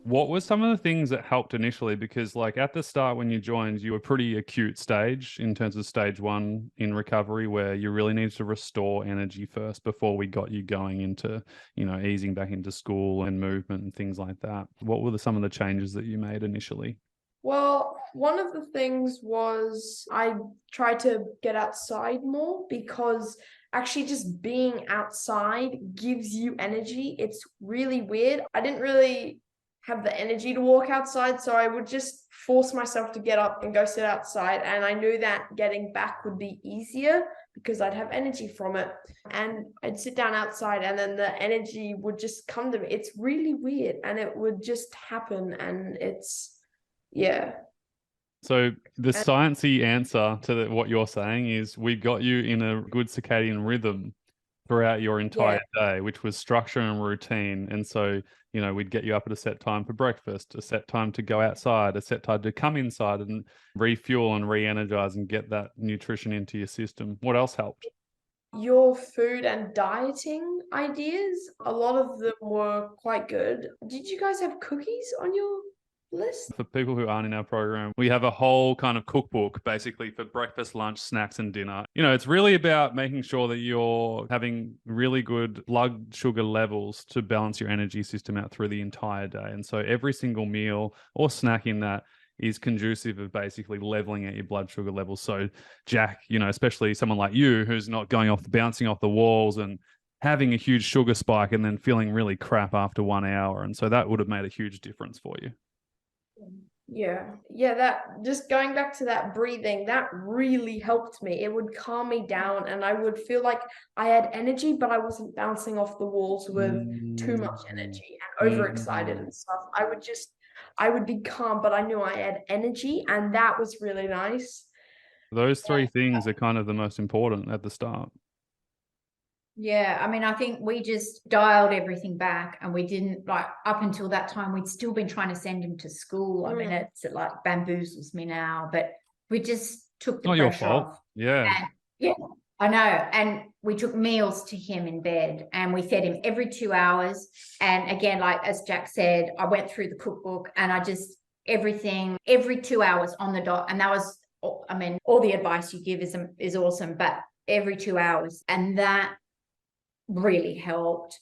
What were some of the things that helped initially? Because like at the start when you joined, you were pretty acute stage in terms of stage one in recovery where you really needed to restore energy first before we got you going into, easing back into school and movement and things like that. What were some of the changes that you made initially? Well, one of the things was I tried to get outside more because actually just being outside gives you energy. It's really weird. I didn't really have the energy to walk outside, so I would just force myself to get up and go sit outside. And I knew that getting back would be easier because I'd have energy from it. And I'd sit down outside and then the energy would just come to me. It's really weird and it would just happen. And yeah. So the And sciencey answer to what you're saying is we got you in a good circadian rhythm throughout your yeah, entire day, which was structure and routine. And so, we'd get you up at a set time for breakfast, a set time to go outside, a set time to come inside and refuel and re-energize and get that nutrition into your system. What else helped? your food and dieting ideas, a lot of them were quite good. Did you guys have cookies on your list? For people who aren't in our program, we have a whole kind of cookbook basically for breakfast, lunch, snacks, and dinner. It's really about making sure that you're having really good blood sugar levels to balance your energy system out through the entire day. And so every single meal or snack in that is conducive of basically leveling out your blood sugar levels. So Jack, especially someone like you who's not going off, bouncing off the walls and having a huge sugar spike and then feeling really crap after 1 hour. And so that would have made a huge difference for you. Yeah, that just going back to that breathing, that really helped me. It would calm me down and I would feel like I had energy, but I wasn't bouncing off the walls with too much Mm, energy and overexcited mm. and stuff. I would be calm, but I knew I had energy, and that was really nice. Those three things are kind of the most important at the start. Yeah, I mean, I think we just dialed everything back and we didn't like up until that time, we'd still been trying to send him to school. I mean, Mm. it like bamboozles me now, but we just took the Not your pressure fault. off. Yeah. And yeah, I know. And we took meals to him in bed and we fed him every 2 hours. And again, like as Jack said, I went through the cookbook and I just everything every 2 hours on the dot. And that was, I mean, all the advice you give is awesome, but every 2 hours. And that really helped.